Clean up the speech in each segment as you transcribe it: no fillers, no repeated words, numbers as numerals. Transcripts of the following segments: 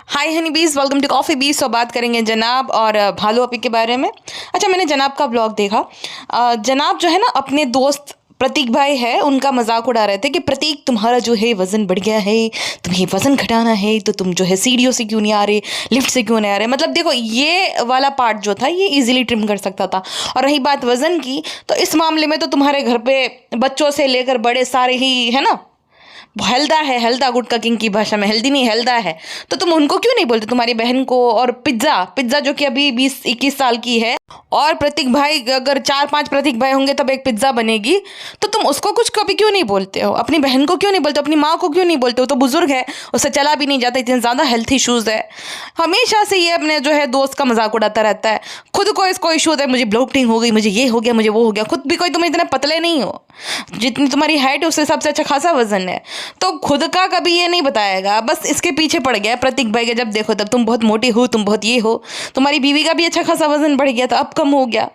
हाय हनी बीज, welcome to coffee बीज। तो बात करेंगे जनाब और भालू अपी के बारे में। अच्छा, मैंने जनाब का ब्लॉग देखा। जनाब जो है ना, अपने दोस्त प्रतीक भाई है, उनका मजाक उड़ा रहे थे कि प्रतीक तुम्हारा जो है वज़न बढ़ गया है, तुम्हें वज़न घटाना है तो तुम जो है सीढ़ियों से क्यों नहीं आ रहे, लिफ्ट से क्यों नहीं आ रहे। मतलब देखो, ये वाला पार्ट जो था ये इजीली ट्रिम कर सकता था। और रही बात वज़न की, तो इस मामले में तो तुम्हारे घर पे बच्चों से लेकर बड़े सारे ही है ना, हेल्दा है। हेल्दा गुटका किंग की भाषा में, हेल्दी नहीं हेल्दा है। तो तुम उनको क्यों नहीं बोलते, तुम्हारी बहन को। और पिज्ज़ा पिज्ज़ा जो कि अभी 20-21 साल की है, और प्रतीक भाई, अगर 4-5 प्रतीक भाई होंगे तब एक पिज्ज़ा बनेगी, तो तुम उसको कुछ कभी क्यों नहीं बोलते हो, अपनी बहन को क्यों नहीं बोलते हो, अपनी माँ को क्यों नहीं बोलते हो। तो बुजुर्ग है, उससे चला भी नहीं जाता, इतने ज़्यादा हेल्थ इशूज़ है। हमेशा से ये अपने जो है दोस्त का मजाक उड़ाता रहता है। खुद को इसको इशू होता है, मुझे ब्लोटिंग हो गई, मुझे ये हो गया, मुझे वो हो गया। खुद भी कोई तुम इतने पतले नहीं हो, जितनी तुम्हारी हाइट है उससे सबसे अच्छा खासा वजन है। तो खुद का कभी ये नहीं बताएगा, बस इसके पीछे पड़ गया प्रतीक भाई के। जब देखो तब तुम बहुत मोटी हो, तुम बहुत ये हो। तुम्हारी बीवी का भी अच्छा खासा वजन बढ़ गया था, अब कम हो गया।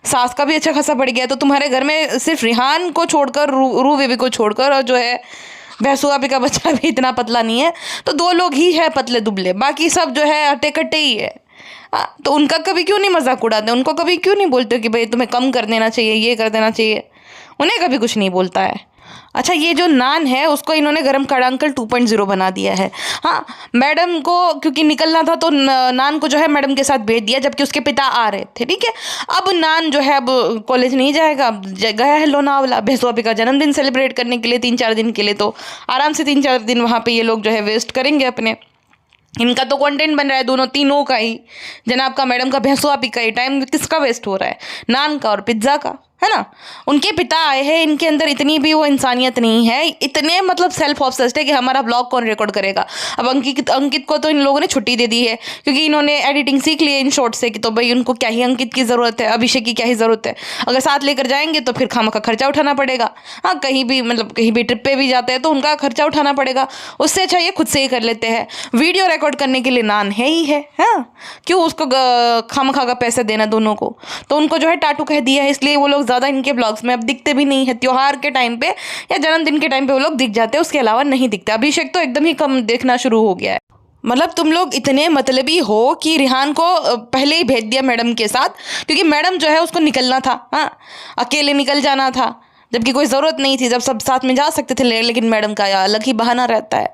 सास का भी अच्छा खासा बढ़ गया। तो तुम्हारे घर में सिर्फ रिहान को छोड़कर, रू बेबी को छोड़कर, और जो है भैंसू आपी का बच्चा भी इतना पतला नहीं है। तो 2 लोग ही है पतले दुबले, बाकी सब जो है हट्टे कट्टे ही है। तो उनका कभी क्यों नहीं मजाक उड़ाते, उनको कभी क्यों नहीं बोलते कि भाई तुम्हें कम कर देना चाहिए, ये कर देना चाहिए। उन्हें कभी कुछ नहीं बोलता है। अच्छा, ये जो नान है उसको इन्होंने गरम कड़ा अंकल 2.0 बना दिया है। हाँ, मैडम को क्योंकि निकलना था तो नान को जो है मैडम के साथ भेज दिया, जबकि उसके पिता आ रहे थे। ठीक है, अब नान जो है अब कॉलेज नहीं जाएगा, अब गया है लोनावला भैंसू आपी का जन्मदिन सेलिब्रेट करने के लिए 3-4 दिन के लिए। तो आराम से 3-4 दिन वहाँ पे ये लोग जो है वेस्ट करेंगे अपने। इनका तो कंटेंट बन रहा है दोनों तीनों का ही, जनाब का, मैडम का, भैंसू आपी का ही। टाइम किसका वेस्ट हो रहा है, नान का और पिज्ज़ा का, है ना। उनके पिता आए हैं, इनके अंदर इतनी भी वो इंसानियत नहीं है, इतने मतलब सेल्फ ऑब्सेस्ड है कि हमारा ब्लॉग कौन रिकॉर्ड करेगा। अब अंकित को तो इन लोगों ने छुट्टी दे दी है, क्योंकि इन्होंने एडिटिंग सीख ली है इन शॉर्ट से, कि तो भाई उनको क्या ही अंकित की ज़रूरत है, अभिषेक की क्या ही ज़रूरत है। अगर साथ लेकर जाएंगे तो फिर खामा का खर्चा उठाना पड़ेगा। हाँ, कहीं भी मतलब कहीं भी ट्रिप पे भी जाते हैं तो उनका खर्चा उठाना पड़ेगा। उससे अच्छा ये खुद से ही कर लेते हैं। वीडियो रिकॉर्ड करने के लिए नान है ही है, हाँ, क्यों उसको खामा खा का पैसे देना दोनों को। तो उनको जो है टाटू कह दिया है, इसलिए वो लोग ज़्यादा इनके ब्लॉग्स में अब दिखते भी नहीं है। त्योहार के टाइम पे या जन्मदिन के टाइम पे वो लोग दिख जाते हैं, उसके अलावा नहीं दिखते। अभिषेक तो एकदम ही कम देखना शुरू हो गया है। मतलब तुम लोग इतने मतलबी हो कि रिहान को पहले ही भेज दिया मैडम के साथ, क्योंकि मैडम जो है उसको निकलना था, हाँ, अकेले निकल जाना था, जबकि कोई ज़रूरत नहीं थी, जब सब साथ में जा सकते थे। लेकिन मैडम का अलग ही बहाना रहता है।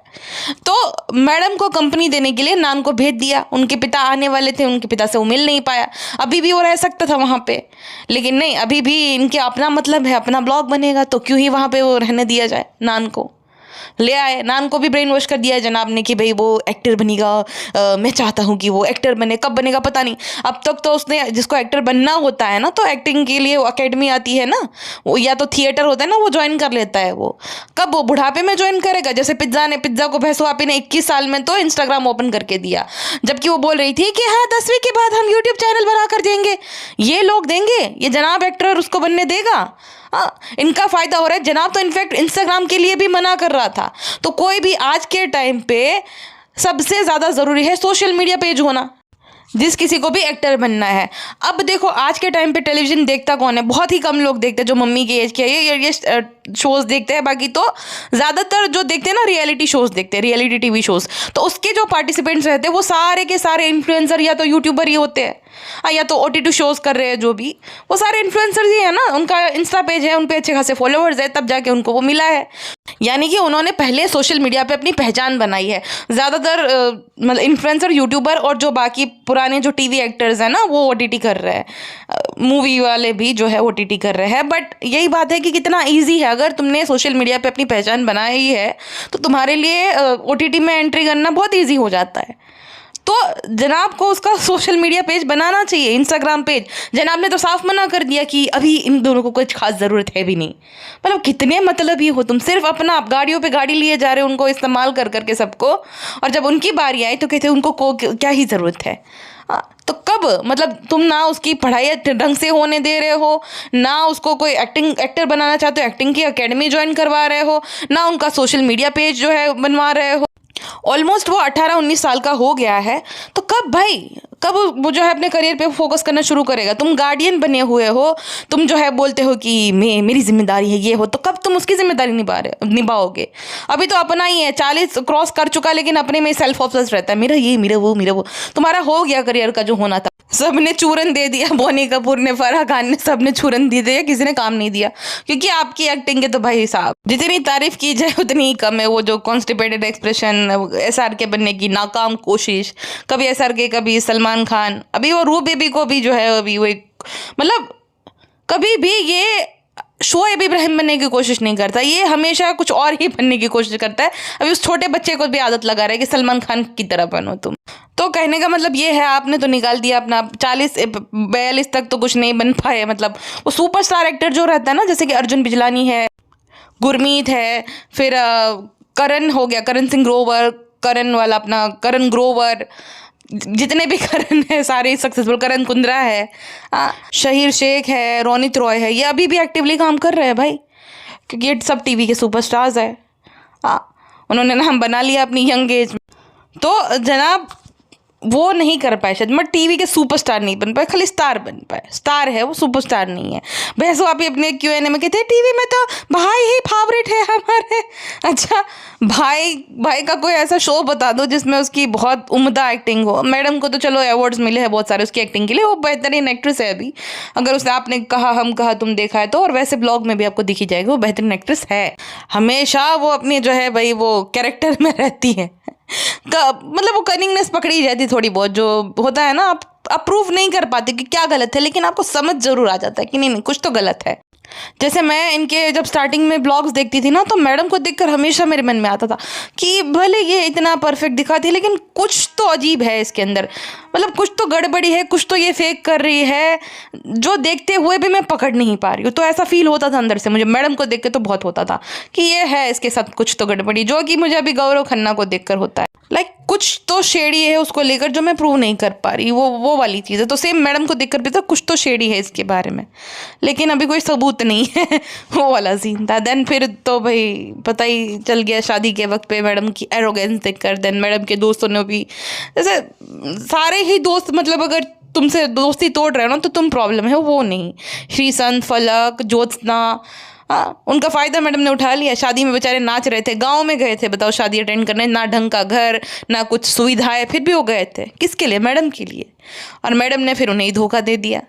तो मैडम को कंपनी देने के लिए नान को भेज दिया। उनके पिता आने वाले थे, उनके पिता से वो मिल नहीं पाया। अभी भी वो रह सकता था वहाँ पे, लेकिन नहीं, अभी भी इनके अपना मतलब है, अपना ब्लॉग बनेगा, तो क्यों ही वहाँ पे वो रहने दिया जाए। नान को ले आए, नान को भी ब्रेन वॉश कर दिया है जनाब ने कि भाई वो एक्टर बनेगा। मैं चाहता हूँ कि वो एक्टर बने, कब बनेगा पता नहीं। अब तक तो उसने, जिसको एक्टर बनना होता है ना, तो एक्टिंग के लिए वो अकेडमी आती है ना, वो या तो थिएटर होता है ना, वो ज्वाइन कर लेता है। वो कब, वो बुढ़ापे में ज्वाइन करेगा। जैसे पिज्ज़ा को भैंसू आपी ने 21 साल में तो इंस्टाग्राम ओपन करके दिया, जबकि वो बोल रही थी कि हाँ 10वीं के बाद हम यूट्यूब चैनल बना कर देंगे। ये लोग देंगे, ये जनाब एक्टर उसको बनने देगा। हाँ, इनका फायदा हो रहा है। जनाब तो इनफैक्ट इंस्टाग्राम के लिए भी मना कर रहा था। तो कोई भी आज के टाइम पे सबसे ज़्यादा ज़रूरी है सोशल मीडिया पेज होना, जिस किसी को भी एक्टर बनना है। अब देखो, आज के टाइम पे टेलीविज़न देखता कौन है, बहुत ही कम लोग देखते हैं, जो मम्मी की एज के है ये शोज़ देखते हैं। बाकी तो ज़्यादातर जो देखते हैं ना, रियलिटी शोज़ देखते हैं, रियलिटी टीवी शोज़। तो उसके जो पार्टिसिपेंट्स रहते हैं वो सारे के सारे इन्फ्लुएंसर या तो यूट्यूबर ही होते हैं, या तो OTT शोज़ कर रहे हैं जो भी, वो सारे इन्फ्लुएंसर ही है ना। उनका इंस्टा पेज है, उन पे अच्छे खासे फॉलोअर्स है, तब जाके उनको वो मिला है। यानी कि उन्होंने पहले सोशल मीडिया पे अपनी पहचान बनाई है। ज़्यादातर मतलब इन्फ्लुएंसर, यूट्यूबर और जो बाकी पुराने जो टीवी एक्टर्स हैं ना, वो OTT कर रहे हैं। मूवी वाले भी जो है OTT कर रहे हैं। बट यही बात है कि कितना ईजी है, अगर तुमने सोशल मीडिया पे अपनी पहचान बनाई है तो तुम्हारे लिए OTT में एंट्री करना बहुत ईजी हो जाता है। तो जनाब को उसका सोशल मीडिया पेज बनाना चाहिए, इंस्टाग्राम पेज। जनाब ने तो साफ मना कर दिया कि अभी इन दोनों को कुछ खास ज़रूरत है भी नहीं। मतलब कितने मतलब ही हो तुम, सिर्फ अपना, आप गाड़ियों पे गाड़ी लिए जा रहे हो उनको इस्तेमाल कर करके सबको, और जब उनकी बारी आई तो कहते उनको को क्या ही ज़रूरत है। तो कब, मतलब तुम ना उसकी पढ़ाई ढंग से होने दे रहे हो, ना उसको कोई एक्टर बनाना चाहते हो, एक्टिंग की अकेडमी ज्वाइन करवा रहे हो, ना उनका सोशल मीडिया पेज जो है बनवा रहे हो। ऑलमोस्ट वो 18-19 साल का हो गया है। तो कब भाई, कब वो जो है अपने करियर पे फोकस करना शुरू करेगा? तुम गार्डियन बने हुए हो, तुम जो है बोलते हो कि मेरी जिम्मेदारी है ये हो, तो कब तुम उसकी जिम्मेदारी निभाओगे? अभी तो अपना ही है, 40 क्रॉस कर चुका, लेकिन अपने में सेल्फ ऑब्सेस्ड रहता है, मेरा ये मेरा वो मेरा वो। तुम्हारा हो गया करियर का जो होना था, सबने चूरन दे दिया, बोनी कपूर ने, फराह खान ने, सबने चूरन दे दिया, किसी ने काम नहीं दिया। क्योंकि आपकी एक्टिंग है तो भाई साहब जितनी तारीफ की जाए उतनी ही कम है। वो जो कॉन्स्टिपेटेड एक्सप्रेशन, SRK बनने की नाकाम कोशिश, कभी SRK कभी सलमान खान, अभी वो रू बेबी को भी जो है अभी वो मतलब कभी भी ये शोएब इब्राहिम बनने की कोशिश नहीं करता, ये हमेशा कुछ और ही बनने की कोशिश करता है। अभी उस छोटे बच्चे को भी आदत लगा रहा है कि सलमान खान की तरह बनो तुम। तो कहने का मतलब ये है, आपने तो निकाल दिया अपना 40-42 तक तो कुछ नहीं बन पाए। मतलब वो सुपरस्टार एक्टर जो रहता है ना, जैसे कि अर्जुन बिजलानी है, गुरमीत है, फिर करण हो गया, करण सिंह ग्रोवर, करण वाला अपना करण ग्रोवर, जितने भी करण है सारे सक्सेसफुल, करण कुंद्रा है, शहीर शेख है, रोनित रॉय है, ये अभी भी एक्टिवली काम कर रहे हैं भाई, क्योंकि ये सब टीवी के सुपरस्टार्स है। उन्होंने नाम बना लिया अपनी यंग एज में। तो जनाब वो नहीं कर पाए शायद, मैं टीवी के सुपरस्टार नहीं बन पाए, खाली स्टार बन पाए। स्टार है वो, सुपरस्टार नहीं है। बहसो आप अपने Q&A में कहते हैं टीवी में तो भाई ही फेवरेट है हमारे। अच्छा भाई का कोई ऐसा शो बता दो जिसमें उसकी बहुत उम्दा एक्टिंग हो। मैडम को तो चलो अवार्ड्स मिले हैं बहुत सारे उसकी एक्टिंग के लिए, वो बेहतरीन एक्ट्रेस है अभी। अगर उसने आपने कहा हम कहा तुम देखा है तो, और वैसे ब्लॉग में भी आपको दिखी जाएगी, वो बेहतरीन एक्ट्रेस है। हमेशा वो अपनी जो है भाई वो कैरेक्टर में रहती है। मतलब वो कनिंगनेस पकड़ी जाती थोड़ी बहुत, जो होता है ना, आप अप्रूव नहीं कर पाते कि क्या गलत है, लेकिन आपको समझ जरूर आ जाता है कि नहीं कुछ तो गलत है। जैसे मैं इनके जब स्टार्टिंग में ब्लॉग्स देखती थी ना, तो मैडम को देखकर हमेशा मेरे मन में आता था कि भले ये इतना परफेक्ट दिखाती है, लेकिन कुछ तो अजीब है इसके अंदर, मतलब कुछ तो गड़बड़ी है, कुछ तो ये फेक कर रही है, जो देखते हुए भी मैं पकड़ नहीं पा रही हूँ। तो ऐसा फील होता था अंदर से मुझे, मैडम को देख के तो बहुत होता था कि ये है इसके साथ कुछ तो गड़बड़ी, जो कि मुझे अभी गौरव खन्ना को देखकर होता है। कुछ तो शेडी है उसको लेकर, जो मैं प्रूव नहीं कर पा रही, वो वाली चीज़ है। तो सेम मैडम को देखकर भी तो कुछ तो शेडी है इसके बारे में, लेकिन अभी कोई सबूत नहीं है। वो वाला सीन था। देन फिर तो भाई पता ही चल गया शादी के वक्त पे मैडम की एरोगेंस देखकर। देन मैडम के दोस्तों ने भी, जैसे सारे ही दोस्त, मतलब अगर तुमसे दोस्ती तोड़ रहे हो ना तो तुम प्रॉब्लम है, वो नहीं। श्रीसंत, फलक, ज्योत्सना, उनका फ़ायदा मैडम ने उठा लिया। शादी में बेचारे नाच रहे थे, गांव में गए थे बताओ शादी अटेंड करने, ना ढंग का घर ना कुछ सुविधाएं, फिर भी वो गए थे किसके लिए? मैडम के लिए। और मैडम ने फिर उन्हें ही धोखा दे दिया।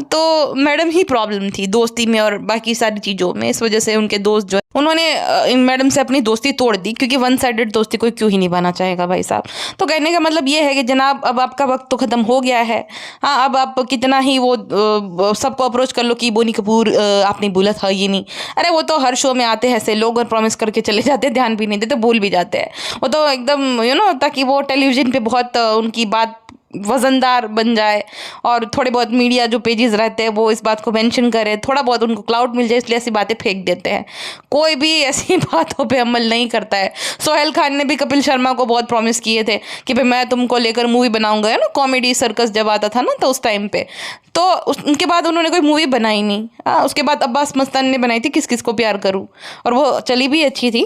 तो मैडम ही प्रॉब्लम थी दोस्ती में और बाकी सारी चीज़ों में। इस वजह से उनके दोस्त जो उन्होंने इन मैडम से अपनी दोस्ती तोड़ दी, क्योंकि वन साइडेड दोस्ती कोई क्यों ही निभाना चाहेगा भाई साहब। तो कहने का मतलब ये है कि जनाब अब आपका वक्त तो ख़त्म हो गया है। हाँ, अब आप कितना ही वो सबको अप्रोच कर लो कि बोनी कपूर आपने बोला था ये नहीं, अरे वो तो हर शो में आते हैं ऐसे लोग और प्रॉमिस करके चले जाते हैं, ध्यान भी नहीं देते, भूल भी जाते हैं। वो तो एकदम ताकि वो टेलीविज़न पे बहुत उनकी बात वजनदार बन जाए और थोड़े बहुत मीडिया जो पेजेस रहते हैं वो इस बात को मेंशन करे, थोड़ा बहुत उनको क्लाउड मिल जाए, इसलिए ऐसी बातें फेंक देते हैं। कोई भी ऐसी बातों पे अमल नहीं करता है। सोहेल खान ने भी कपिल शर्मा को बहुत प्रॉमिस किए थे कि भाई मैं तुमको लेकर मूवी बनाऊंगा, है ना, कॉमेडी सर्कस जब आता था ना तो उस टाइम पे। तो उनके बाद उन्होंने कोई मूवी बनाई नहीं। उसके बाद अब्बास मस्तान ने बनाई थी किस किस को प्यार करूँ, और वो चली भी अच्छी थी।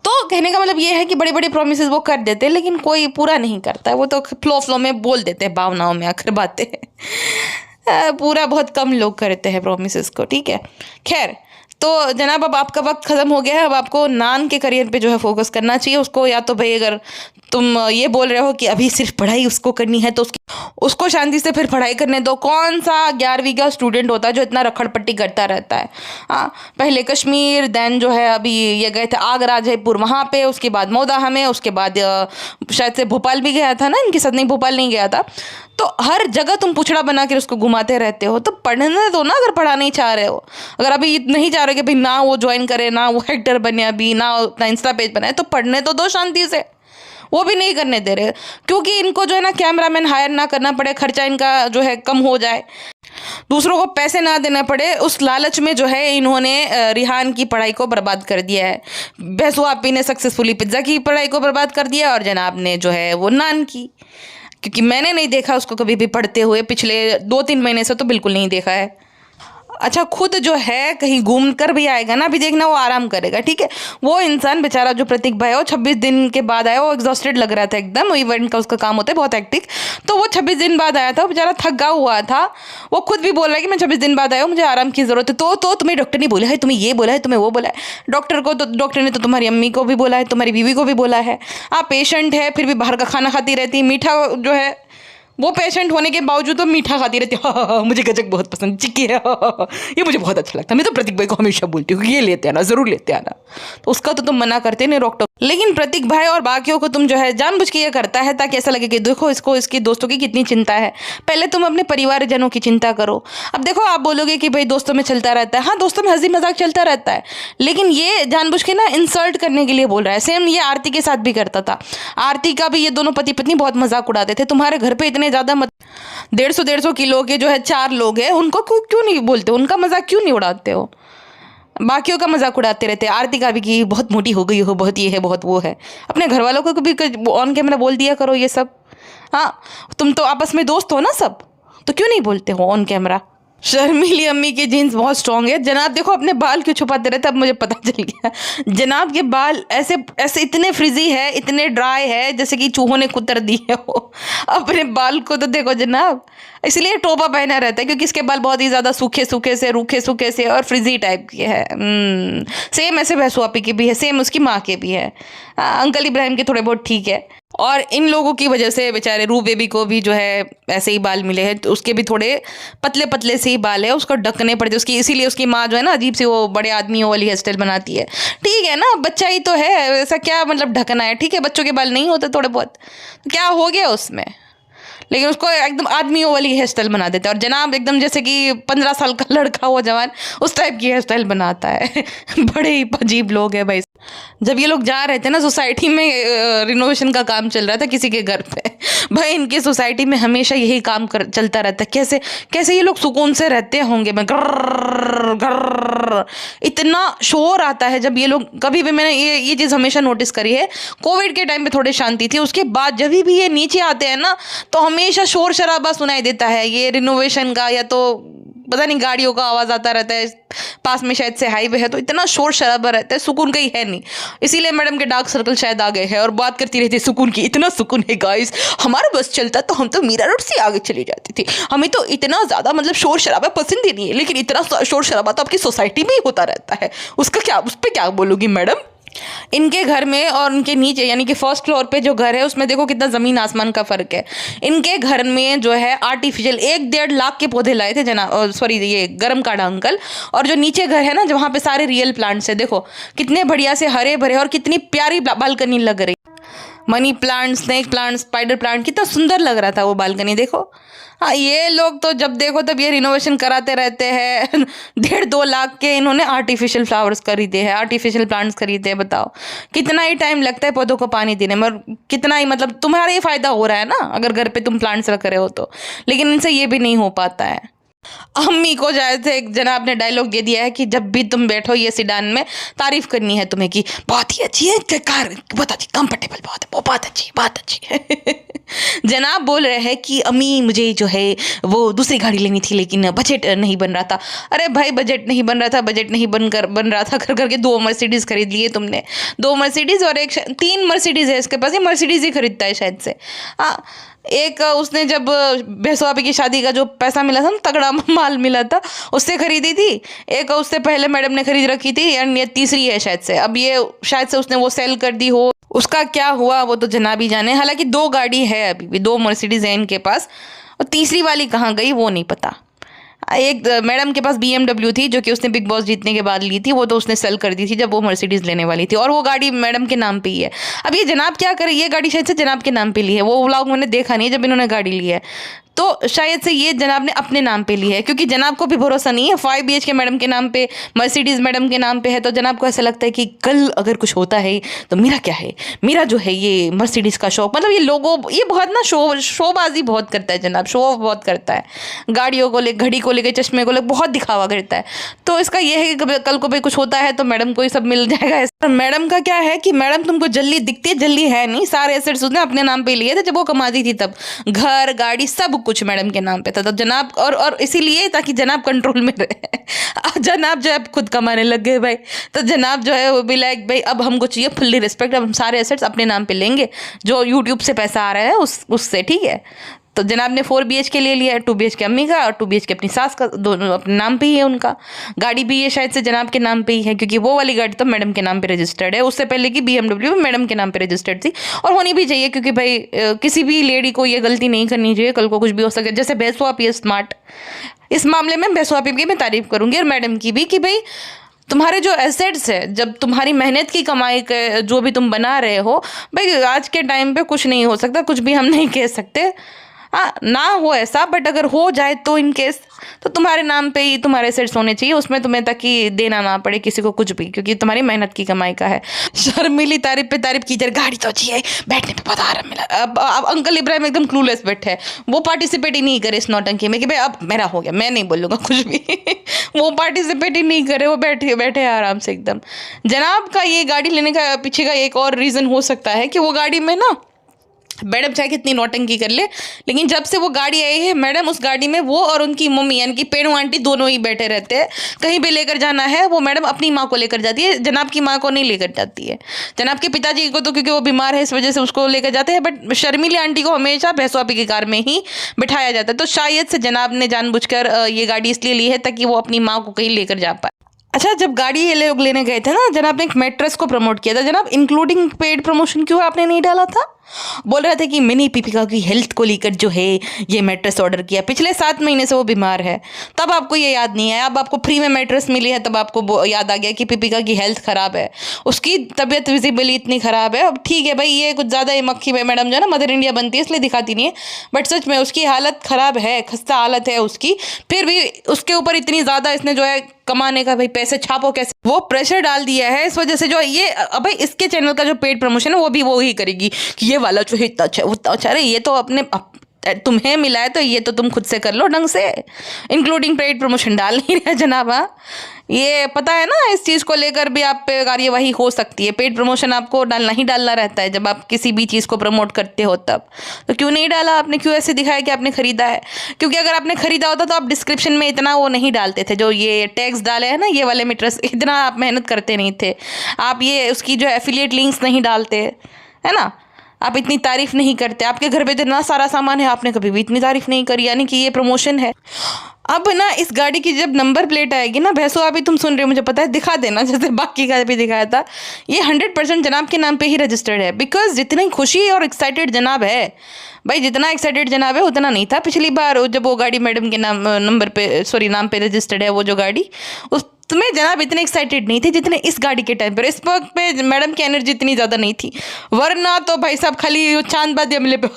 तो कहने का मतलब ये है कि बड़े बड़े प्रोमिसेस वो कर देते हैं, लेकिन कोई पूरा नहीं करता है। वो तो फ्लो में बोल देते हैं, भावनाओं में आखिर बातें। पूरा बहुत कम लोग करते हैं प्रोमिसेस को, ठीक है। खैर, तो जनाब अब आपका वक्त ख़त्म हो गया है। अब आपको नान के करियर पे जो है फोकस करना चाहिए उसको। या तो भाई अगर तुम ये बोल रहे हो कि अभी सिर्फ पढ़ाई उसको करनी है तो उसको शांति से फिर पढ़ाई करने दो। कौन सा 11वीं का स्टूडेंट होता है जो इतना रखड़पट्टी करता रहता है? पहले कश्मीर, देन जो है अभी ये गए थे आगरा, जयपुर, वहाँ पे, उसके बाद मौदाह में, उसके बाद शायद से भोपाल भी गया था ना इनके साथ, नहीं भोपाल नहीं गया था। तो हर जगह तुम पुछड़ा बना के उसको घुमाते रहते हो, तो पढ़ने दो ना। अगर पढ़ा नहीं चाह रहे हो, अगर अभी नहीं चाह रहे कि भाई ना वो ज्वाइन करे, ना वो एक्टर बने, अभी ना अपना इंस्टा पेज बनाए, तो पढ़ने तो दो शांति से। वो भी नहीं करने दे रहे, क्योंकि इनको जो है ना कैमरामैन हायर ना करना पड़े, खर्चा इनका जो है कम हो जाए, दूसरों को पैसे ना देना पड़े, उस लालच में जो है इन्होंने रिहान की पढ़ाई को बर्बाद कर दिया है। बेसो आपी ने सक्सेसफुली पिज्ज़ा की पढ़ाई को बर्बाद कर दिया, और जनाब ने जो है वो नान की, क्योंकि मैंने नहीं देखा उसको कभी भी पढ़ते हुए, पिछले 2-3 महीने से तो बिल्कुल नहीं देखा है। अच्छा खुद जो है कहीं घूम कर भी आएगा ना, अभी देखना वो आराम करेगा, ठीक है। वो इंसान बेचारा जो प्रतीक भाई है वो 26 दिन के बाद आया, वो एग्जॉस्टेड लग रहा था एकदम, वो इवेंट का उसका काम होता है बहुत एक्टिव, तो वो 26 दिन बाद आया था, वो बेचारा थका हुआ था। वो खुद भी बोल रहा है कि मैं 26 दिन बाद आया हूँ, मुझे आराम की ज़रूरत है। तो तुम्हें डॉक्टर ने बोला है, तुम्हें ये बोला है, तुम्हें वो बोला है। डॉक्टर ने तो तुम्हारी अम्मी को भी बोला है, तुम्हारी बीवी को भी बोला है। आप पेशेंट है फिर भी बाहर का खाना खाती रहती, मीठा जो है वो पेशेंट होने के बावजूद तो मीठा खाती रहती है। हाँ, मुझे गजक बहुत पसंद, चिक्की है, ये मुझे बहुत अच्छा लगता है। मैं तो प्रतीक भाई को हमेशा बोलती हूँ ये लेते आना, ज़रूर लेते आना। तो उसका तो तुम मना करते नहीं डॉक्टर, लेकिन प्रतीक भाई और बाकियों को तुम जो है जानबूझ के ये करता है ताकि ऐसा लगे कि देखो इसको इसके दोस्तों की कितनी चिंता है। पहले तुम अपने परिवारजनों की चिंता करो। अब देखो आप बोलोगे कि भाई दोस्तों में चलता रहता है, हाँ दोस्तों में हंसी मजाक चलता रहता है, लेकिन ये जानबूझ के ना इंसल्ट करने के लिए बोल रहा है। सेम ये आरती के साथ भी करता था। आरती का भी ये दोनों पति पत्नी बहुत मजाक उड़ाते थे। तुम्हारे घर पे इतने ज़्यादा 150 किलो के जो है 4 लोग हैं, उनको क्यों नहीं बोलते, उनका मजाक क्यों नहीं उड़ाते हो? बाकियों का मजाक उड़ाते रहते हैं। आरती का भी कि बहुत मोटी हो गई हो, बहुत ये है, बहुत वो है। अपने घर वालों को भी ऑन कैमरा बोल दिया करो ये सब। हाँ तुम तो आपस में दोस्त हो ना सब, तो क्यों नहीं बोलते हो ऑन कैमरा? शर्मीली अम्मी की जीन्स बहुत स्ट्रांग है। जनाब देखो अपने बाल क्यों छुपाते रहते, अब मुझे पता चल गया। जनाब के बाल ऐसे ऐसे इतने फ्रिजी है, इतने ड्राई है, जैसे कि चूहों ने कुतर दी है वो अपने बाल को। तो देखो जनाब, इसलिए टोपा पहना रहता है क्योंकि इसके बाल बहुत ही ज़्यादा सूखे सूखे से, रूखे सूखे से और फ्रिजी टाइप के है। सेम ऐसे भैंसुआपी के भी है, सेम उसकी माँ के भी है। अंकल इब्राहिम के थोड़े बहुत ठीक है। और इन लोगों की वजह से बेचारे रू बेबी को भी जो है ऐसे ही बाल मिले हैं, तो उसके भी थोड़े पतले पतले से ही बाल है, उसको ढकने पड़ते उसकी, इसीलिए उसकी माँ जो है ना अजीब सी वो बड़े आदमियों वाली हेयर स्टाइल बनाती है। ठीक है ना, बच्चा ही तो है, ऐसा क्या मतलब ढकना है, ठीक है बच्चों के बाल नहीं होते थोड़े बहुत, तो क्या हो गया उसमें, लेकिन उसको एकदम आदमियों वाली हेयर स्टाइल बना देते हैं। और जनाब एकदम जैसे कि 15 साल का लड़का हो जवान, उस टाइप की हेयर स्टाइल बनाता है। बड़े ही अजीब लोग हैं भाई। जब ये लोग जा रहे थे ना सोसाइटी में, रिनोवेशन का काम चल रहा था किसी के घर पे, भाई इनकी सोसाइटी में हमेशा यही काम चलता रहता है। कैसे कैसे ये लोग सुकून से रहते होंगे। मैं गर्र गर्र इतना शोर आता है जब ये लोग, कभी भी मैंने ये चीज़ हमेशा नोटिस करी है। कोविड के टाइम पे थोड़ी शांति थी, उसके बाद जब भी ये नीचे आते हैं ना तो हमेशा शोर शराबा सुनाई देता है। ये रिनोवेशन का या तो पता नहीं गाड़ियों का आवाज़ आता रहता है, पास में शायद से हाईवे है, तो इतना शोर शराबा रहता है, सुकून कहीं है नहीं। इसीलिए मैडम के डार्क सर्कल शायद आ गए हैं और बात करती रहती है सुकून की। इतना सुकून है गाइस, हमारा बस चलता तो हम तो मीरा रोड से आगे चली जाती थी। हमें तो इतना ज़्यादा मतलब शोर शराबा पसंद ही नहीं है, लेकिन इतना शोर शराबा तो आपकी सोसाइटी में ही होता रहता है, उसका क्या, उस पर क्या बोलोगी मैडम? इनके घर में और उनके नीचे यानी कि फर्स्ट फ्लोर पे जो घर है उसमें देखो कितना ज़मीन आसमान का फ़र्क है। इनके घर में जो है आर्टिफिशियल 1-1.5 लाख के पौधे लाए थे सॉरी ये गरम काढ़ा अंकल। और जो नीचे घर है ना जहाँ पे सारे रियल प्लांट्स है, देखो कितने बढ़िया से हरे भरे और कितनी प्यारी बालकनी लग रही। Money plant, snake plant, spider plant, कितना सुंदर लग रहा था वो बालकनी। देखो हाँ, ये लोग तो जब देखो तब ये रिनोवेशन कराते रहते हैं। 1.5-2 लाख के इन्होंने आर्टिफिशियल फ्लावर्स खरीदे हैं, आर्टिफिशियल प्लांट्स खरीदे हैं। बताओ कितना ही टाइम लगता है पौधों को पानी देने में, और कितना ही मतलब तुम्हारा ही फायदा हो रहा है ना अगर घर पे तुम प्लांट्स रख रहे हो तो, लेकिन इनसे ये भी नहीं हो पाता है। अम्मी को शायद से एक जनाब ने डायलॉग दे दिया है कि जब भी तुम बैठो ये सीडान में तारीफ करनी है तुम्हें कि बहुत ही अच्छी है कार, बहुत अच्छी, कंफर्टेबल बहुत है, बहुत अच्छी, बहुत अच्छी है। जनाब बोल रहे हैं कि अम्मी मुझे जो है वो दूसरी गाड़ी लेनी थी लेकिन बजट नहीं बन रहा था। अरे भाई बजट नहीं बन रहा था, बजट नहीं बन रहा था कर करके 2 मर्सिडीज़ खरीद लिए तुमने। 2 मर्सिडीज़ और 3 मर्सिडीज़ है इसके पास, ये मर्सिडीज़ ही खरीदता है शायद से। हाँ एक उसने जब भैंसुआपी की शादी का जो पैसा मिला था ना, तगड़ा माल मिला था, उससे खरीदी थी। एक उससे पहले मैडम ने खरीद रखी थी, एंड ये तीसरी है शायद से। अब ये शायद से उसने वो सेल कर दी हो, उसका क्या हुआ वो तो जनाब ही जाने। हालांकि 2 गाड़ी है अभी भी, 2 मर्सिडीज़ है इनके पास, और तीसरी वाली कहाँ गई वो नहीं पता। एक मैडम के पास BMW थी जो कि उसने बिग बॉस जीतने के बाद ली थी, वो तो उसने सेल कर दी थी जब वो मर्सिडीज़ लेने वाली थी, और वो गाड़ी मैडम के नाम पे ही है। अब ये जनाब क्या करे, ये गाड़ी शायद से जनाब के नाम पे ली है, वो व्लॉग मैंने देखा नहीं है जब इन्होंने गाड़ी ली है, तो शायद से ये जनाब ने अपने नाम पे ली है, क्योंकि जनाब को भी भरोसा नहीं है। 5 BHK मैडम के नाम पे, मर्सिडीज़ मैडम के नाम पे है, तो जनाब को ऐसा लगता है कि कल अगर कुछ होता है तो मेरा क्या है, मेरा जो है ये मर्सिडीज़ का शौक, मतलब ये लोगों ये बहुत ना शोबाजी बहुत करता है जनाब, शो ऑफ बहुत करता है, गाड़ियों को ले, घड़ी को लेकर, चश्मे को लेकर बहुत दिखावा करता है। तो इसका ये है कि कल को भी कुछ होता है तो मैडम को ही सब मिल जाएगा। मैडम का क्या है कि मैडम तुमको जल्दी दिखती है, जल्दी है नहीं, सारे एसेट्स उसने अपने नाम पे लिए थे जब वो कमाती थी तब, घर गाड़ी सब सब कुछ मैडम के नाम पे था। तो जनाब और इसीलिए ताकि जनाब कंट्रोल में रहे। जनाब जो है खुद कमाने लग गए भाई। तो जनाब जो है वो भी लाइक भाई अब हमको चाहिए फुल्ली रिस्पेक्ट, अब हम सारे एसेट्स अपने नाम पे लेंगे, जो यूट्यूब से पैसा आ रहा है उससे, ठीक है। तो जनाब ने 4 BHK ले लिया है, 2 BHK अम्मी का और 2 BHK अपनी सास का, दोनों अपने नाम पे ही है उनका। गाड़ी भी ये शायद से जनाब के नाम पे ही है, क्योंकि वो वाली गाड़ी तो मैडम के नाम पे रजिस्टर्ड है। उससे पहले की BMW मैडम के नाम पे रजिस्टर्ड थी, और होनी भी चाहिए, क्योंकि भाई किसी भी लेडी को ये गलती नहीं करनी चाहिए, कल को कुछ भी हो सके। जैसे भैंसवा पी स्मार्ट, इस मामले में भैंसवा पी की मैं तारीफ करूंगी, और मैडम की भी, कि भाई तुम्हारे जो एसेट्स है, जब तुम्हारी मेहनत की कमाई के जो भी तुम बना रहे हो, भाई आज के टाइम पे कुछ नहीं हो सकता, कुछ भी हम नहीं कह सकते। हाँ, ना हो ऐसा, बट अगर हो जाए तो इन केस, तो तुम्हारे नाम पे ही तुम्हारे एसेट्स होने चाहिए, उसमें तुम्हें ताकि देना ना पड़े किसी को कुछ भी, क्योंकि तुम्हारी मेहनत की कमाई का है। शर्मिली तारीफ पे तारीफ की, गाड़ी तो अच्छी है, बैठने पे पता आराम मिला। अब अंकल इब्राहिम एकदम क्लूलेस बैठे हैं, वो पार्टिसिपेट ही नहीं करे इस नौटंकी में कि भाई अब मेरा हो गया, मैं नहीं बोलूँगा कुछ भी। वो पार्टिसिपेट ही नहीं करे, वो बैठे बैठे आराम से एकदम। जनाब का ये गाड़ी लेने का पीछे का एक और रीज़न हो सकता है कि वो गाड़ी में ना, मैडम चाहे कितनी नौटंकी कर ले, लेकिन जब से वो गाड़ी आई है मैडम, उस गाड़ी में वो और उनकी मम्मी यानी कि पेनू आंटी दोनों ही बैठे रहते हैं। कहीं भी लेकर जाना है वो मैडम अपनी माँ को लेकर जाती है, जनाब की माँ को नहीं लेकर जाती है। जनाब के पिताजी को तो क्योंकि वो बीमार है इस वजह से उसको लेकर जाते हैं, बट शर्मिली आंटी को हमेशा भैंसवापी की कार में ही बिठाया जाता है। तो शायद से जनाब ने जानबूझकर ये गाड़ी इसलिए ली है ताकि वो अपनी माँ को कहीं लेकर जा पाए। अच्छा, जब गाड़ी ये लोग लेने गए थे ना, जनाब ने एक मैट्रेस को प्रमोट किया था। जनाब इंक्लूडिंग पेड प्रमोशन क्यों आपने नहीं डाला था? बोल रहे थे कि मिनी पीपिका की हेल्थ को लेकर जो है ये मैट्रेस ऑर्डर किया, पिछले 7 महीने से वो बीमार है, तब आपको ये याद नहीं है। अब आपको फ्री में मैट्रेस मिली है तब आपको याद आ गया कि पीपिका की हेल्थ ख़राब है, उसकी तबीयत विजिबली इतनी ख़राब है। अब ठीक है भाई, ये कुछ ज़्यादा ही मक्खी में मैडम जो है ना मदर इंडिया बनती है इसलिए दिखाती नहीं है, बट सच में उसकी हालत ख़राब है, खस्ता हालत है उसकी, फिर भी उसके ऊपर इतनी ज़्यादा इसने जो है कमाने का भाई पैसे छापो कैसे, वो प्रेशर डाल दिया है। इस वजह से जो ये अब भाई इसके चैनल का जो पेड प्रमोशन है वो भी वो ही करेगी कि ये वाला जो है इतना अच्छा उतना अच्छा। अरे ये तो अपने तुम्हें मिला है तो ये तो तुम खुद से कर लो ढंग से, इंक्लूडिंग पेड प्रमोशन डाल नहीं रहे जनाब। ये पता है ना, इस चीज़ को लेकर भी आप पे कार्यवाही हो सकती है। पेड प्रमोशन आपको डालना रहता है जब आप किसी भी चीज़ को प्रमोट करते हो तब। तो क्यों नहीं डाला आपने, क्यों ऐसे दिखाया कि आपने खरीदा है? क्योंकि अगर आपने खरीदा होता तो आप डिस्क्रिप्शन में इतना वो नहीं डालते थे, जो ये टैग्स डाले हैं ना ये वाले मीटर्स, इतना आप मेहनत करते नहीं थे। आप ये उसकी जो एफिलिएट लिंक्स नहीं डालते, है ना, आप इतनी तारीफ नहीं करते। आपके घर पे इतना सारा सामान है, आपने कभी भी इतनी तारीफ नहीं करी, यानी कि ये प्रमोशन है। अब ना इस गाड़ी की जब नंबर प्लेट आएगी ना, भैंसो अभी तुम सुन रहे हो मुझे पता है, दिखा देना जैसे बाकी का भी दिखाया था। ये 100% जनाब के नाम पे ही रजिस्टर्ड है, बिकॉज जितनी खुशी और एक्साइटेड जनाब है भाई, जितना एक्साइटेड जनाब है उतना नहीं था पिछली बार जब वो गाड़ी मैडम के नाम पे रजिस्टर्ड है वो जो गाड़ी, उस तुम्हें जनाब इतने एक्साइटेड नहीं थे जितने इस गाड़ी के टाइम पर। इस वक्त पे मैडम की एनर्जी इतनी ज़्यादा नहीं थी, वरना तो भाई साहब खाली चांद बाद मिले पे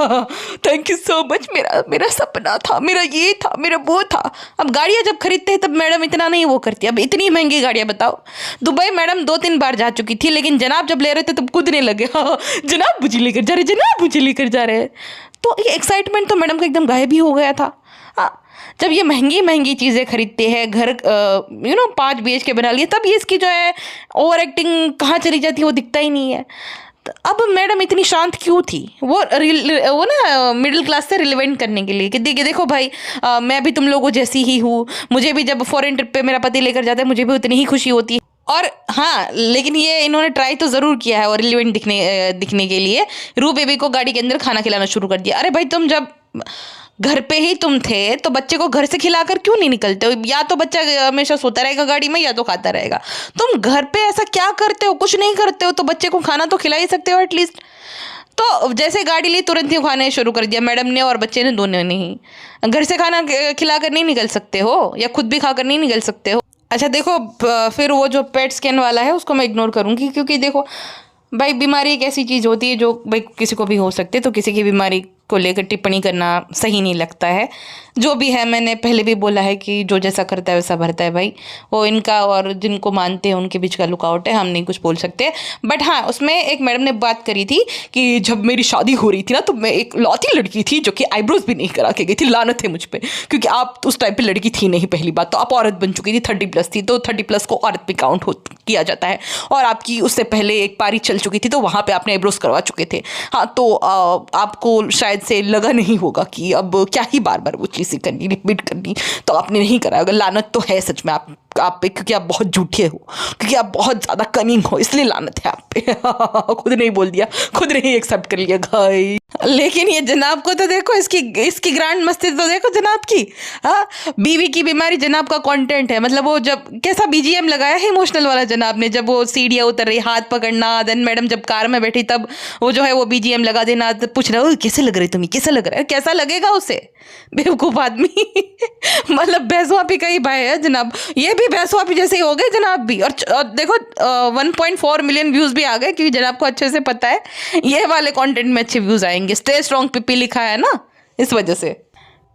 थैंक यू सो मच, मेरा सपना था, मेरा ये था, मेरा वो था। अब गाड़ियाँ जब खरीदते हैं तब मैडम इतना नहीं वो करती। अब इतनी महंगी गाड़ियाँ बताओ, दुबई मैडम 2-3 बार जा चुकी थी, लेकिन जनाब जब ले रहे थे तब कूदने लगे, जनाब मुझे लेकर जा रहे, जनाब मुझे लेकर जा रहे। तो ये एक्साइटमेंट तो मैडम का एकदम गायब ही हो गया था। हाँ, जब ये महंगी महंगी चीज़ें खरीदते हैं, घर 5 BHK बना लिए, तब ये इसकी जो है ओवर एक्टिंग कहाँ चली जाती है वो दिखता ही नहीं है। तो अब मैडम इतनी शांत क्यों थी? वो ना मिडिल क्लास से रिलेवेंट करने के लिए कि देखो भाई, मैं भी तुम लोगों जैसी ही हूँ, मुझे भी जब फॉरेन ट्रिप पे मेरा पति लेकर जाता है मुझे भी उतनी ही खुशी होती है। और हाँ, लेकिन ये इन्होंने ट्राई तो ज़रूर किया है और रिलेवेंट दिखने के लिए रू बेबी को गाड़ी के अंदर खाना खिलाना शुरू कर दिया। अरे भाई, तुम जब घर पे ही तुम थे तो बच्चे को घर से खिलाकर क्यों नहीं निकलते हो? या तो बच्चा हमेशा सोता रहेगा गाड़ी में या तो खाता रहेगा। तुम घर पे ऐसा क्या करते हो? कुछ नहीं करते हो तो बच्चे को खाना तो खिला ही सकते हो एटलीस्ट। तो जैसे गाड़ी ली तुरंत ही खाने शुरू कर दिया मैडम ने और बच्चे ने, दोनों ने ही। घर से खाना खिलाकर नहीं निकल सकते हो या खुद भी खाकर नहीं निकल सकते हो? अच्छा देखो, फिर वो जो पेट स्कैन वाला है उसको मैं इग्नोर करूँगी, क्योंकि देखो भाई, बीमारी एक ऐसी चीज़ होती है जो भाई किसी को भी हो सकती है, तो किसी की बीमारी को लेकर टिप्पणी करना सही नहीं लगता है। जो भी है, मैंने पहले भी बोला है कि जो जैसा करता है वैसा भरता है भाई, वो इनका और जिनको मानते हैं उनके बीच का लुकआउट है, हम नहीं कुछ बोल सकते। बट हाँ, उसमें एक मैडम ने बात करी थी कि जब मेरी शादी हो रही थी ना तो मैं एक लौती लड़की थी जो कि आईब्रोज भी नहीं करा के गई थी, लानत है मुझ पर, क्योंकि आप उस टाइप पर लड़की थी नहीं, पहली बात तो आप औरत बन चुकी थी, 30+ थी, तो 30+ को औरत भी काउंट किया जाता है, और आपकी उससे पहले एक पारी चल चुकी थी तो वहाँ पर आपने आईब्रोज करवा चुके थे। हाँ, तो आपको शायद शायद से लगा नहीं होगा कि अब क्या ही बार बार वो चीज़ें करनी, रिपीट करनी, तो आपने नहीं करा होगा। लानत तो है सच में आप पे, क्योंकि आप बहुत झूठे हो, क्योंकि आप बहुत ज़्यादा कनिंग हो, इसलिए लानत है आप पे। खुद नहीं बोल दिया, खुद नहीं एक्सेप्ट कर लिया भाई। लेकिन ये जनाब को तो देखो, इसकी ग्रांड मस्ती तो देखो जनाब की। हाँ, बीवी की बीमारी जनाब का कंटेंट है। मतलब वो जब कैसा बीजीएम लगाया है इमोशनल वाला जनाब ने, जब वो सीढ़ियाँ उतर रही, हाथ पकड़ना, देन मैडम जब कार में बैठी तब वो जो है वो बीजीएम लगा देना, तो पूछ रहा है कैसे लग रही तुम्हें, कैसा लग रहा है, कैसा लगेगा उसे, बेवकूफ़ आदमी। मतलब भैंसवापी का ही भाई है जनाब, ये भी भैंसवापी जैसे ही हो गए जनाब भी। और देखो 1.4 मिलियन व्यूज़ भी आ गए, क्योंकि जनाब को अच्छे से पता है ये वाले कंटेंट में अच्छे व्यूज़ आएंगे। स्टे स्ट्रॉन्ग पीपी लिखा है ना, इस वजह से।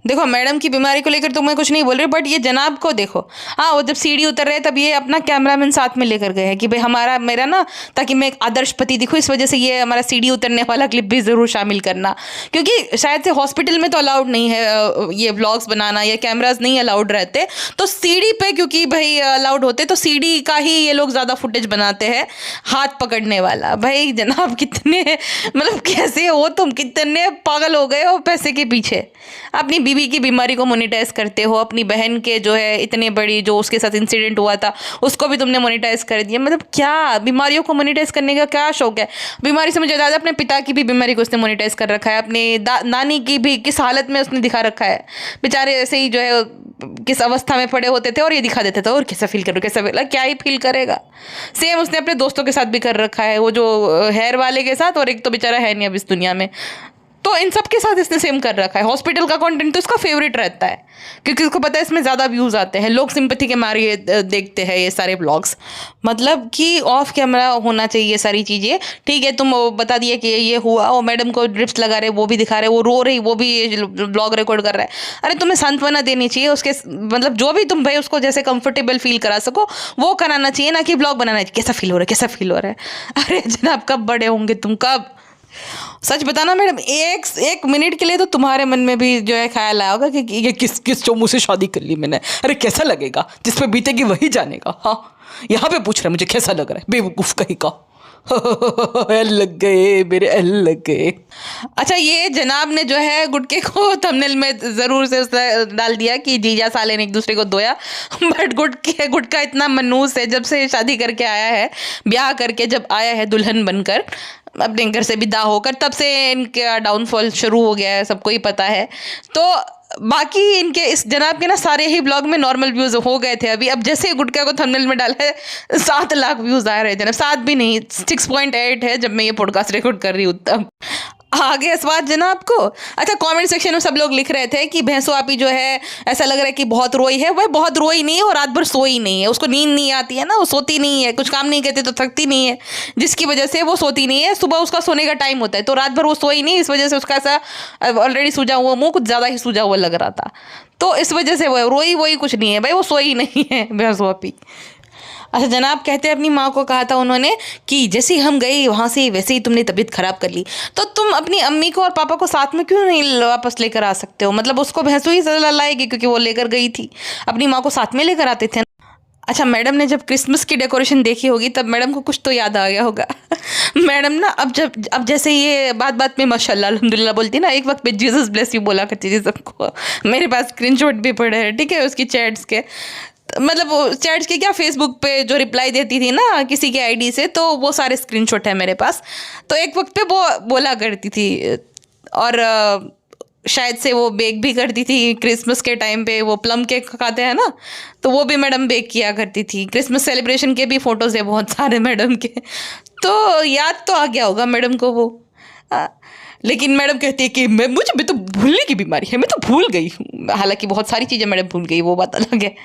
देखो मैडम की बीमारी को लेकर तो मैं कुछ नहीं बोल रही, बट ये जनाब को देखो। हाँ, वो जब सीढ़ी उतर रहे तब ये अपना कैमरामैन साथ में लेकर गए हैं कि भाई मेरा ना, ताकि मैं एक आदर्श पति दिखूं, इस वजह से ये हमारा सीढ़ी उतरने वाला क्लिप भी ज़रूर शामिल करना, क्योंकि शायद से हॉस्पिटल में तो अलाउड नहीं है ये व्लॉग्स बनाना, या कैमराज नहीं अलाउड रहते, तो सीढ़ी पे क्योंकि भाई अलाउड होते, तो सीढ़ी का ही ये लोग ज़्यादा फुटेज बनाते हैं, हाथ पकड़ने वाला। भाई जनाब कितने, मतलब कैसे हो तुम, कितने पागल हो गए हो पैसे के पीछे। अपनी बीवी की बीमारी को मोनेटाइज करते हो, अपनी बहन के जो है इतने बड़ी जो उसके साथ इंसिडेंट हुआ था उसको भी तुमने मोनेटाइज कर दिया। मतलब क्या बीमारियों को मोनेटाइज करने का क्या शौक है। बीमारी से मुझे ज़्यादा अपने पिता की भी बीमारी को उसने मोनेटाइज कर रखा है, अपने नानी की भी किस हालत में उसने दिखा रखा है। बेचारे ऐसे ही जो है किस अवस्था में पड़े होते थे और ये दिखा देते थे, और कैसा फील करो, कैसा फील, क्या ही फील करेगा। सेम उसने अपने दोस्तों के साथ भी कर रखा है, वो जो हेयर वाले के साथ, और एक तो बेचारा है नहीं अब इस दुनिया में, तो इन सब के साथ इसने सेम कर रखा है। हॉस्पिटल का कंटेंट तो इसका फेवरेट रहता है, क्योंकि उसको पता है इसमें ज़्यादा व्यूज़ आते हैं, लोग सिंपैथी के मारे ये देखते हैं ये सारे ब्लॉग्स। मतलब कि ऑफ कैमरा होना चाहिए ये सारी चीज़ें। ठीक है, तुम बता दिए कि ये हुआ, वो मैडम को ड्रिप्स लगा रहे, वो भी दिखा रहे, वो रो रही, वो भी ब्लॉग रिकॉर्ड कर रहा है। अरे तुम्हें सांत्वना देनी चाहिए उसके, मतलब जो भी तुम भाई उसको जैसे कंफर्टेबल फील करा सको वो कराना चाहिए, ना कि ब्लॉग बनाना चाहिए कैसा फील हो रहा है, कैसा फील हो रहा है। अरे जनाब कब बड़े होंगे तुम, कब। सच बताना मैडम, एक मिनट के लिए तो तुम्हारे मन में भी जो है ख्याल आया होगा कि ये किस चोमू से शादी कर ली मैंने, अरे कैसा लगेगा, जिस पे बीतेगी वही जानेगा। हाँ, यहाँ पे पूछ रहा है मुझे कैसा लग रहा है, बेवकूफ़ कहीं का। एल लग गए मेरे, एल लग गए। अच्छा, ये जनाब ने जो है गुटके को थंबनेल में ज़रूर से उसने डाल दिया कि जीजा साले ने एक दूसरे को धोया, बट गुटका इतना मनूस है, जब से शादी करके आया है, ब्याह करके जब आया है दुल्हन बनकर अपने घर से विदा होकर, तब से इनका डाउनफॉल शुरू हो गया है, सबको ही पता है। तो बाकी इनके इस जनाब के ना सारे ही ब्लॉग में नॉर्मल व्यूज़ हो गए थे अभी, अब जैसे गुटका को थंबनेल में डाला है 7 लाख व्यूज़ आ रहे थे ना, 7 भी नहीं, 6.8 है जब मैं ये पॉडकास्ट रिकॉर्ड कर रही हूँ तब। आगे इस बात जनाब को। अच्छा, कमेंट सेक्शन में सब लोग लिख रहे थे कि भैंसो आपी जो है ऐसा लग रहा है कि बहुत रोई है। वह बहुत रोई नहीं है और रात भर सोई नहीं है, उसको नींद नहीं आती है ना, वो सोती नहीं है, कुछ काम नहीं करती तो थकती नहीं है, जिसकी वजह से वो सोती नहीं है। सुबह उसका सोने का टाइम होता है, तो रात भर वो सोई नहीं, इस वजह से उसका ऐसा ऑलरेडी सूजा हुआ मुँह कुछ ज़्यादा ही सूजा हुआ लग रहा था, तो इस वजह से वो रोई वोई कुछ नहीं है भाई, वो सोई नहीं है भैंसो आपी। अच्छा, जनाब कहते हैं अपनी माँ को कहा था उन्होंने कि जैसे हम गए वहाँ से वैसे ही तुमने तबीयत ख़राब कर ली, तो तुम अपनी अम्मी को और पापा को साथ में क्यों नहीं वापस लेकर आ सकते हो। मतलब उसको भैंसो ही सजा लाएगी क्योंकि वो लेकर गई थी, अपनी माँ को साथ में लेकर आते थे। अच्छा, मैडम ने जब क्रिसमस की डेकोरेशन देखी होगी तब मैडम को कुछ तो याद आ गया होगा। मैडम ना अब जैसे ये बात में माशाल्लाह अल्हम्दुलिल्लाह बोलती ना, एक वक्त पे जीसस ब्लेस यू बोला करती थी सबको। मेरे पास स्क्रीनशॉट भी पड़े हैं, ठीक है, उसकी चैट्स के, मतलब वो चैट्स के क्या, फेसबुक पे जो रिप्लाई देती थी ना किसी के आईडी से, तो वो सारे स्क्रीनशॉट है मेरे पास। तो एक वक्त पे वो बोला करती थी, और शायद से वो बेक भी करती थी क्रिसमस के टाइम पे, वो प्लम केक खाते हैं ना, तो वो भी मैडम बेक किया करती थी। क्रिसमस सेलिब्रेशन के भी फ़ोटोज़ है बहुत सारे मैडम के, तो याद तो आ गया होगा मैडम को वो। लेकिन मैडम कहती है कि मैं तो भूलने की बीमारी है, मैं तो भूल गई हूँ। हालांकि बहुत सारी चीज़ें मैडम भूल गई, वो बात अलग है,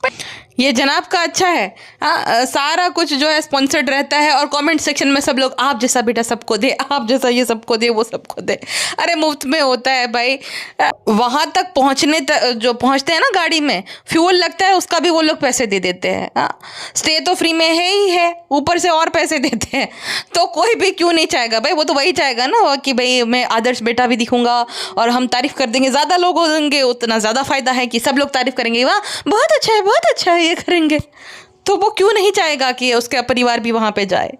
बट ये जनाब का अच्छा है। हाँ, सारा कुछ जो है स्पॉन्सर्ड रहता है, और कमेंट सेक्शन में सब लोग आप जैसा बेटा सबको दे, आप जैसा ये सबको दे, वो सबको दे। अरे मुफ्त में होता है भाई, वहाँ तक जो पहुँचते हैं ना गाड़ी में, फ्यूल लगता है उसका भी वो लोग पैसे दे देते हैं। हाँ, स्टे तो फ्री में है ही है, ऊपर से और पैसे देते हैं, तो कोई भी क्यों नहीं चाहेगा भाई, वो तो वही चाहेगा ना कि भाई मैं आदर्श बेटा भी दिखूंगा, और हम तारीफ़ कर देंगे, ज़्यादा लोग होंगे उतना ज़्यादा फ़ायदा है कि सब लोग तारीफ़ करेंगे, वाह बहुत अच्छा है ये करेंगे, तो वो क्यों नहीं चाहेगा कि उसका परिवार भी वहाँ पे जाए।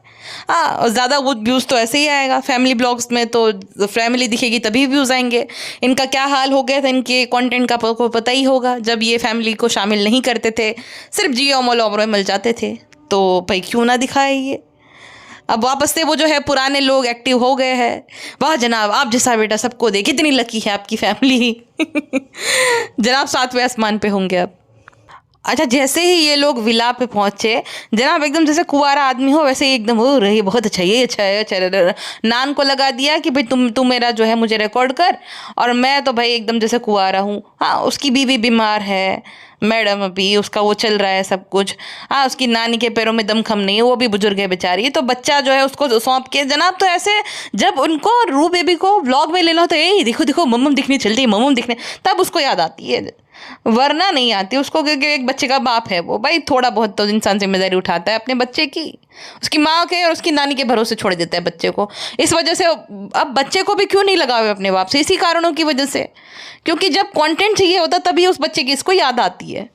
हाँ, और ज़्यादा वो व्यूज़ तो ऐसे ही आएगा। फैमिली ब्लॉग्स में तो फैमिली दिखेगी तभी व्यूज़ आएंगे। इनका क्या हाल हो गया था इनके कंटेंट का को पता ही होगा, जब ये फैमिली को शामिल नहीं करते थे, सिर्फ जियो मॉल ओबरो मिल जाते थे, तो भाई क्यों ना दिखाए ये। अब वापस से वो जो है पुराने लोग एक्टिव हो गए हैं। वाह जनाब, आप जैसा बेटा सबको दे, कितनी लकी है आपकी फैमिली। जनाब 7वें आसमान पे होंगे अब। अच्छा, जैसे ही ये लोग विला पे पहुंचे, जनाब एकदम जैसे कुंवारा आदमी हो वैसे ही एकदम हो रही, बहुत अच्छा, ये अच्छा है, अच्छा। नान को लगा दिया कि भाई तुम मेरा जो है मुझे रिकॉर्ड कर, और मैं तो भाई एकदम जैसे कुंवारा हूँ। हाँ, उसकी बीवी बीमार है मैडम, अभी उसका वो चल रहा है सब कुछ। हाँ, उसकी नानी के पैरों में दमखम नहीं है, वो भी बुजुर्ग है बेचारी, तो बच्चा जो है उसको सौंप के जनाब, तो ऐसे जब उनको रू बेबी को व्लॉग में लेना होता है, ए देखो देखो मम्मम दिखनी चलती है, मम्मम दिखने, तब उसको याद आती है, वरना नहीं आती उसको, क्योंकि एक बच्चे का बाप है वो, भाई थोड़ा बहुत तो इंसान जिम्मेदारी उठाता है अपने बच्चे की, उसकी माँ के और उसकी नानी के भरोसे छोड़ देता है बच्चे को। इस वजह से अब बच्चे को भी क्यों नहीं लगावे अपने बाप से, इसी कारणों की वजह से, क्योंकि जब कंटेंट चाहिए होता तभी उस बच्चे की इसको याद आती है।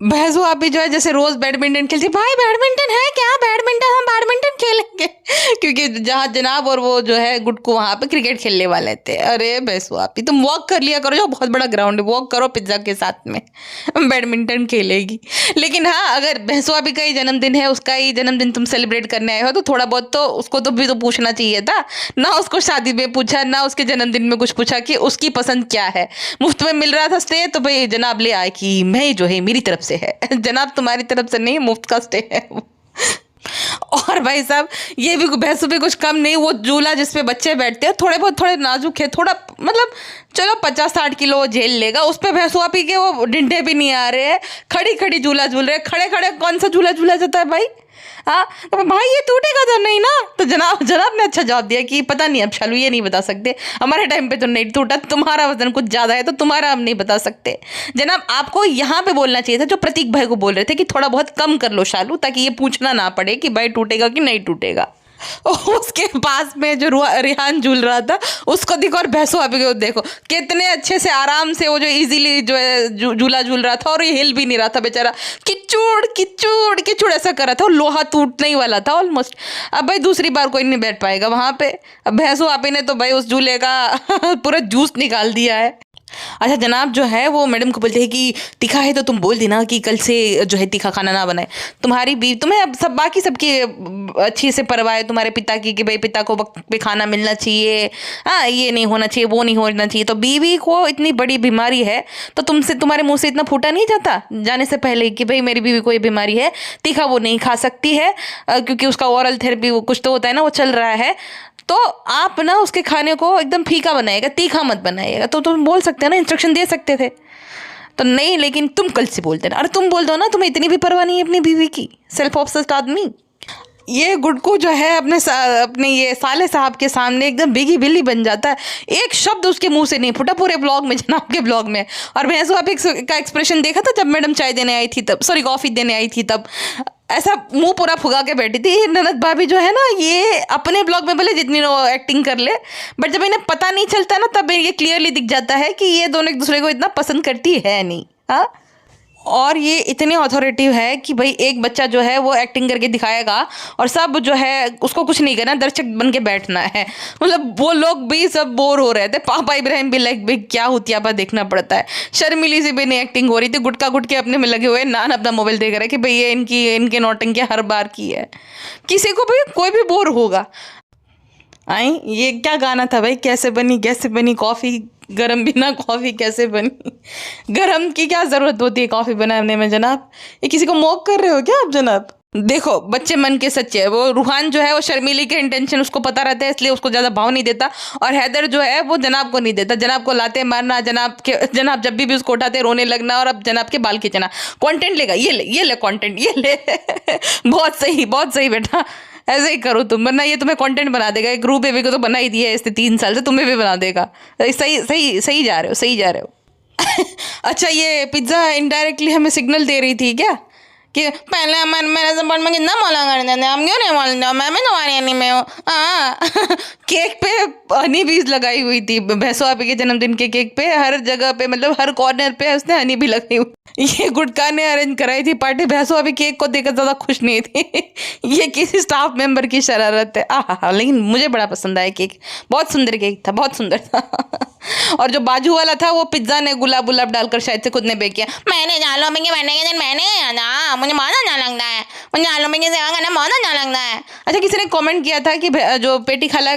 भैंसू आप भी जो है जैसे रोज बैडमिंटन खेलती, भाई बैडमिंटन है क्या, बैडमिंटन, हम बैडमिंटन खेलेंगे। क्योंकि जहाँ जनाब और वो जो है गुड्डू वहाँ पे क्रिकेट खेलने वाले थे। अरे भैंसू आप ही, तुम वॉक कर लिया करो, जो बहुत बड़ा ग्राउंड है, वॉक करो पिज्जा के साथ में, बैडमिंटन खेलेगी। लेकिन हाँ, अगर भैंसू आप का ही जन्मदिन है, उसका ही जन्मदिन तुम सेलिब्रेट करने आए हो, तो थोड़ा बहुत तो उसको तो भी तो पूछना चाहिए था ना। उसको शादी में पूछा ना, उसके जन्मदिन में कुछ पूछा कि उसकी पसंद क्या है। मुफ्त में मिल रहा था स्टे, तो भाई जनाब ले आए कि मैं जो है मेरी तरफ से है। जनाब तुम्हारी तरफ से नहीं, मुफ्त का स्टे है। और भाई साहब ये भी भैंसों भी कुछ कम नहीं, वो झूला जिसपे बच्चे बैठते हैं, थोड़े नाजुक है, थोड़ा मतलब चलो 50-60 किलो वो झेल लेगा, उस पर भैंसुआ पी के वो डिंडे भी नहीं आ रहे हैं, खड़ी खड़ी झूला झूल रहे, खड़े खड़े कौन सा झूला झूला जाता है भाई। हाँ, तो भाई ये टूटेगा तो नहीं ना, तो जनाब ने अच्छा जवाब दिया कि पता नहीं, अब शालू ये नहीं बता सकते, हमारे टाइम पे तो नहीं टूटा, तुम्हारा वजन कुछ ज़्यादा है तो तुम्हारा हम नहीं बता सकते। जनाब आपको यहाँ पे बोलना चाहिए था जो प्रतीक भाई को बोल रहे थे कि थोड़ा बहुत कम कर लो शालू, ताकि ये पूछना ना पड़े कि भाई टूटेगा कि नहीं टूटेगा। उसके पास में जो रिहान झूल रहा था उसको देखो, और भैंसो अभी को देखो कितने अच्छे से आराम से वो जो इजीली जो है झूला झूल रहा था, और ये हिल भी नहीं रहा था बेचारा, किचुड़ किचुड़ किचुड़ ऐसा कर रहा था, और लोहा टूटने ही वाला था ऑलमोस्ट। अब भाई दूसरी बार कोई नहीं बैठ पाएगा वहां पे। अब भैंसो आपी ने तो भाई उस झूले का पूरा जूस निकाल दिया है। अच्छा, जनाब जो है वो मैडम को बोलते हैं कि तीखा है तो तुम बोल देना कि कल से जो है तीखा खाना ना बनाए, तुम्हारी बीवी, तुम्हें अब सब बाकी सबकी अच्छी से परवाह है तुम्हारे पिता की कि भाई पिता को वक्त पे खाना मिलना चाहिए, हाँ ये नहीं होना चाहिए, वो नहीं होना चाहिए। तो बीवी को इतनी बड़ी बीमारी है तो तुमसे, तुम्हारे मुंह से इतना फूटा नहीं जाता जाने से पहले कि भाई मेरी बीवी को ये बीमारी है, तीखा वो नहीं खा सकती है, क्योंकि उसका ओरल थेरेपी कुछ तो होता है ना, वो चल रहा है, तो आप ना उसके खाने को एकदम फीका बनाइएगा, तीखा मत बनाइएगा। तो तुम बोल सकते हैं ना, इंस्ट्रक्शन दे सकते थे, तो नहीं, लेकिन तुम कल से बोलते ना, अरे तुम बोल दो ना, तुम्हें इतनी भी परवाह नहीं है अपनी बीवी की, सेल्फ ऑब्सेस्ड आदमी। ये गुड्डू जो है अपने ये साले साहब के सामने एकदम बिगी बिल्ली बन जाता है, एक शब्द उसके मुंह से नहीं फूटा पूरे ब्लॉग में, जनाब के ब्लॉग में। और भैंसो आप का एक्सप्रेशन देखा था जब मैडम चाय देने आई थी तब, सॉरी कॉफ़ी देने आई थी तब, ऐसा मुंह पूरा फुगा के बैठी थी। ननद भाभी जो है ना, ये अपने ब्लॉग में भले जितनी एक्टिंग कर ले, बट जब इन्हें पता नहीं चलता ना, तब ये क्लियरली दिख जाता है कि ये दोनों एक दूसरे को इतना पसंद करती है नहीं। हाँ, और ये इतने अथॉरिटिव है कि भाई एक बच्चा जो है वो एक्टिंग करके दिखाएगा और सब जो है उसको कुछ नहीं करना, दर्शक बन के बैठना है। मतलब वो लोग भी सब बोर हो रहे थे, पापा इब्राहिम भी लाइक भाई क्या होतिया पर देखना पड़ता है, शर्मिली से भी नहीं एक्टिंग हो रही थी, गुटका गुटके अपने में लगे हुए, नान अपना मोबाइल देख रहा है कि भाई ये इनके नौटंकी हर बार की है, किसी को भी कोई भी बोर होगा। आई ये क्या गाना था भाई, कैसे बनी कॉफ़ी गरम, बिना कॉफ़ी कैसे बनी, गरम की क्या ज़रूरत होती है कॉफ़ी बनाने में जनाब, ये किसी को मॉक कर रहे हो क्या आप जनाब। देखो बच्चे मन के सच्चे है, वो रूहान जो है वो शर्मीली के इंटेंशन उसको पता रहता है, इसलिए उसको ज़्यादा भाव नहीं देता, और हैदर जो है वो जनाब को नहीं देता, जनाब को लाते मारना, जनाब जब भी उसको उठाते रोने लगना, और अब जनाब के बाल खींचना, कंटेंट लेगा, ये ले कंटेंट, ये ले। बहुत सही बेटा, ऐसे ही करो तुम, वरना ये तुम्हें कंटेंट बना देगा। एक ग्रुप बेबी को तो बना ही दिया है इसने 3 साल से, तुम्हें भी बना देगा। सही जा रहे हो। अच्छा, ये पिज्ज़ा इनडायरेक्टली हमें सिग्नल दे रही थी क्या कि पहले मेरे सपोर्ट में कितना बोला करते थे, हम क्यों नहीं बोलते, मैं भी तुम्हारी हनी में हूँ। हाँ केक पे हनी बीज लगाई हुई थी, भैंसो आपी के जन्मदिन के केक पे हर जगह पे, मतलब हर कॉर्नर पे उसने हनी भी लगाई हुई। ये गुटका ने अरेंज कराई थी पार्टी, भैंसो अभी केक को देखकर ज़्यादा खुश नहीं थी। ये किसी स्टाफ मेंबर की शरारत है। लेकिन मुझे बड़ा पसंद आया केक, बहुत सुंदर केक था, बहुत सुंदर था। और जो बाजू वाला था वो पिज्ज़ा ने गुलाब गुलाब डालकर शायद से खुद ने बेक किया। मैंने आलू के बर्थडे के दिन मैंने किया था, मुझे बहुत अच्छा लगता है, मुझे आलू की सेवा करना बहुत अच्छा लगता है। अच्छा किसी ने कमेंट किया था कि जो पेटी खाला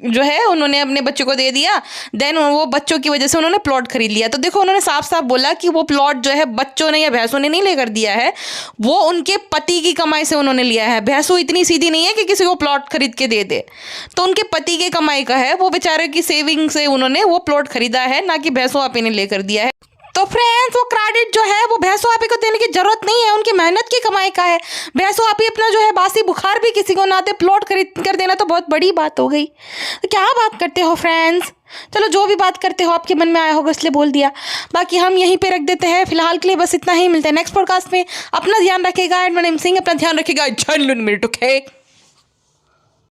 जो है उन्होंने अपने बच्चों को दे दिया, देन वो बच्चों की वजह से उन्होंने प्लॉट खरीद लिया। तो देखो उन्होंने साफ साफ बोला कि वो प्लॉट जो है बच्चों ने या भैंसों ने नहीं लेकर दिया है, वो उनके पति की कमाई से उन्होंने लिया है। भैंसों इतनी सीधी नहीं है कि किसी को प्लॉट खरीद के दे दे, तो उनके पति के कमाई का है, वो बेचारे की सेविंग से उन्होंने वो प्लॉट खरीदा है, ना कि भैंसों आपी ने लेकर दिया है। तो फ्रेंड्स वो क्रेडिट जो है वो भैंसो आपी को देने की जरूरत नहीं है, उनकी मेहनत की कमाई का है। भैंसो आपी अपना जो है बासी बुखार भी किसी को ना दे, प्लॉट खरीद कर देना तो बहुत बड़ी बात हो गई। तो क्या बात करते हो फ्रेंड्स, चलो जो भी बात करते हो आपके मन में आया होगा इसलिए बोल दिया, बाकी हम यहीं पे रख देते हैं फिलहाल के लिए, बस इतना ही। मिलते हैं नेक्स्ट पॉडकास्ट में, अपना ध्यान रखेगा एंड सिंह अपना ध्यान रखेगा।